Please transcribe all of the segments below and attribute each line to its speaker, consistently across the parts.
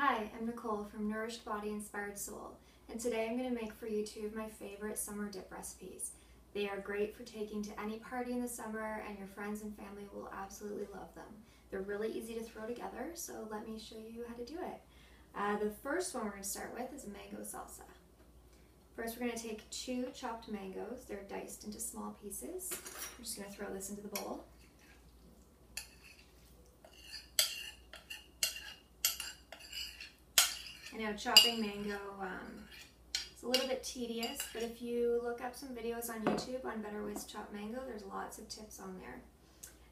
Speaker 1: Hi, I'm Nicole from Nourished Body Inspired Soul, and today I'm going to make for you two of my favorite summer dip recipes. They are great for taking to any party in the summer, and your friends and family will absolutely love them. They're really easy to throw together, so let me show you how to do it. The first one we're going to start with is a mango salsa. First, we're going to take 2 chopped mangoes. They're diced into small pieces. I'm just going to throw this into the bowl. I know chopping mango is a little bit tedious, but if you look up some videos on YouTube on better ways to chop mango, there's lots of tips on there.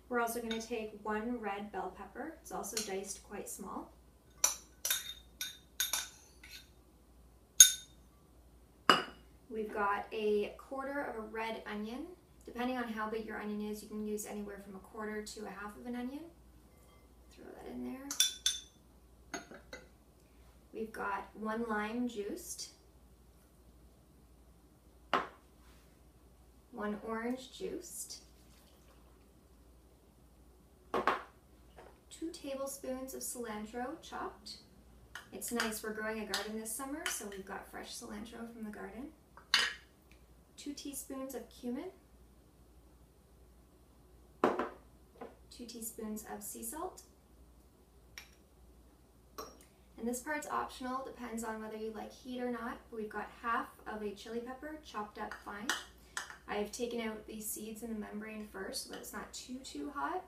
Speaker 1: We're also going to take 1 red bell pepper. It's also diced quite small. We've got a 1/4 of a red onion. Depending on how big your onion is, you can use anywhere from 1/4 to 1/2 of an onion. Throw that in there. We've got 1 lime juiced, 1 orange juiced, 2 tablespoons of cilantro chopped. It's nice, we're growing a garden this summer, so we've got fresh cilantro from the garden. 2 teaspoons of cumin, 2 teaspoons of sea salt. And this part's optional, depends on whether you like heat or not. We've got 1/2 of a chili pepper chopped up fine. I've taken out the seeds in the membrane first so that it's not too hot.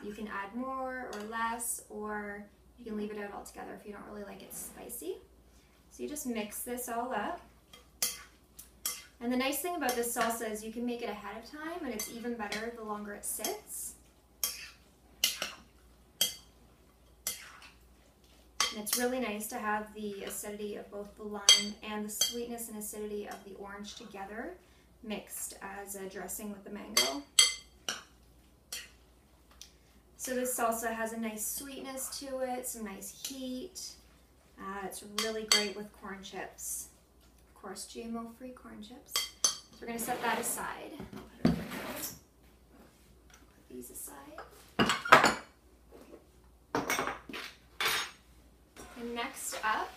Speaker 1: You can add more or less, or you can leave it out altogether if you don't really like it spicy. So you just mix this all up. And the nice thing about this salsa is you can make it ahead of time, and it's even better the longer it sits. And it's really nice to have the acidity of both the lime and the sweetness and acidity of the orange together, mixed as a dressing with the mango. So this salsa has a nice sweetness to it, some nice heat. It's really great with corn chips. Of course, GMO-free corn chips. So we're going to set that aside. I'll put it over here. Put these aside. And next up,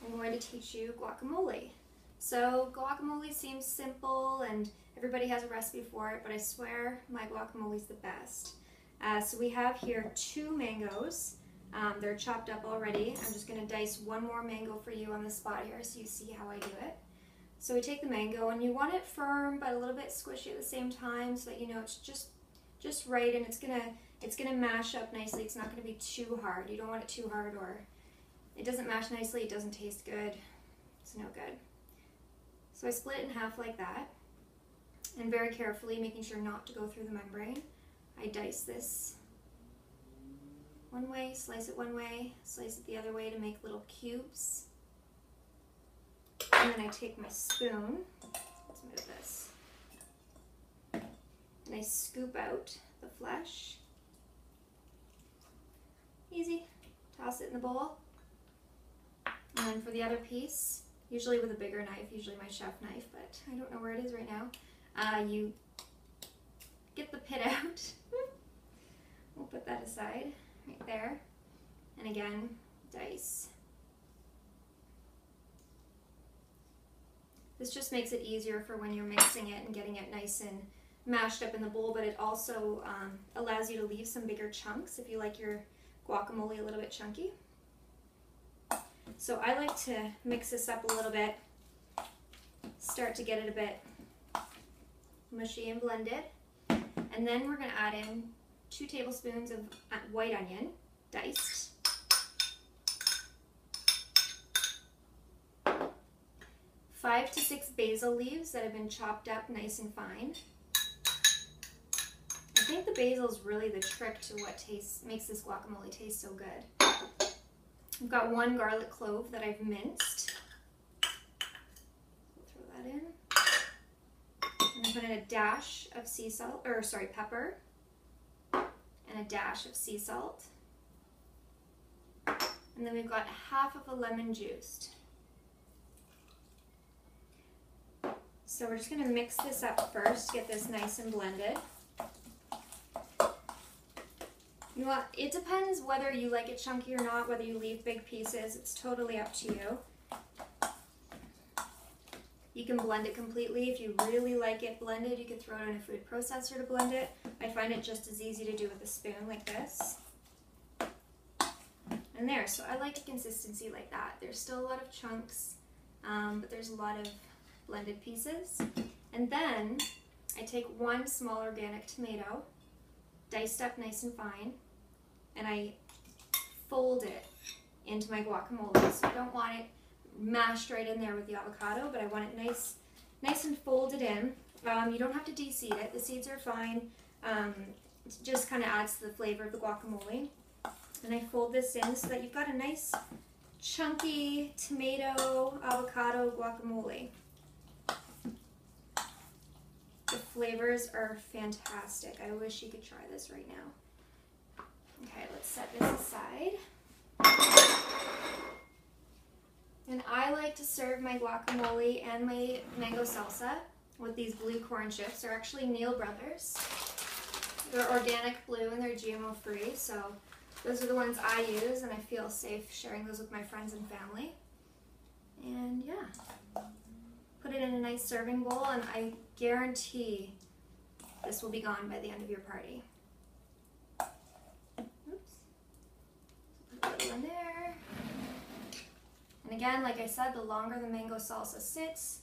Speaker 1: I'm going to teach you guacamole. So guacamole seems simple and everybody has a recipe for it, but I swear my guacamole is the best. So we have here 2 mangoes. They're chopped up already. I'm just going to dice 1 more mango for you on the spot here so you see how I do it. So we take the mango, and you want it firm but a little bit squishy at the same time so that you know it's just right, and it's gonna mash up nicely. It's not going to be too hard. You don't want it too hard, or it doesn't mash nicely, it doesn't taste good. It's no good. So I split it in half like that, and very carefully, making sure not to go through the membrane, I dice this one way, slice it one way, slice it the other way to make little cubes. And then I take my spoon, let's move this, and I scoop out the flesh. Easy. Toss it in the bowl. And then for the other piece, usually with a bigger knife, usually my chef knife, but I don't know where it is right now, you get the pit out. We'll put that aside right there. And again, dice. This just makes it easier for when you're mixing it and getting it nice and mashed up in the bowl, but it also allows you to leave some bigger chunks if you like your guacamole a little bit chunky. So I like to mix this up a little bit, start to get it a bit mushy and blended, and then we're going to add in 2 tablespoons of white onion, diced, 5 to 6 basil leaves that have been chopped up nice and fine. I think the basil is really the trick to what makes this guacamole taste so good. I've got 1 garlic clove that I've minced. Throw that in. And I put in a dash of pepper, and a dash of sea salt. And then we've got 1/2 of a lemon juiced. So we're just going to mix this up first, get this nice and blended. You know what? It depends whether you like it chunky or not, whether you leave big pieces. It's totally up to you. You can blend it completely. If you really like it blended, you could throw it in a food processor to blend it. I find it just as easy to do with a spoon like this. And there, so I like a consistency like that. There's still a lot of chunks, but there's a lot of blended pieces. And then I take one small organic tomato, diced up nice and fine, and I fold it into my guacamole. So I don't want it mashed right in there with the avocado, but I want it nice and folded in. You don't have to de-seed it. The seeds are fine. It just kind of adds to the flavor of the guacamole. And I fold this in so that you've got a nice chunky tomato avocado guacamole. The flavors are fantastic. I wish you could try this right now. Okay, let's set this aside. And I like to serve my guacamole and my mango salsa with these blue corn chips. They're actually Neal Brothers. They're organic blue and they're GMO free, so those are the ones I use, and I feel safe sharing those with my friends and family. And yeah, put it in a nice serving bowl, and I guarantee this will be gone by the end of your party. Oops. Put a little in there. And again, like I said, the longer the mango salsa sits,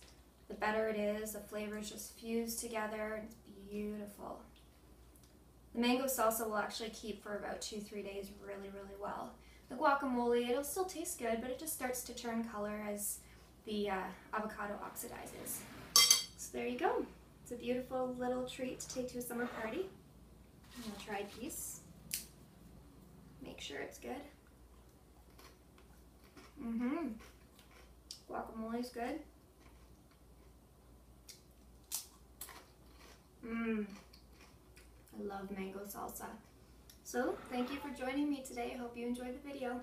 Speaker 1: the better it is. The flavors just fuse together. It's beautiful. The mango salsa will actually keep for about 2-3 days really, really well. The guacamole, it'll still taste good, but it just starts to turn color as the avocado oxidizes. So there you go. It's a beautiful little treat to take to a summer party. And I'll try a piece. Make sure it's good. Guacamole's good. I love mango salsa. So, thank you for joining me today. I hope you enjoyed the video.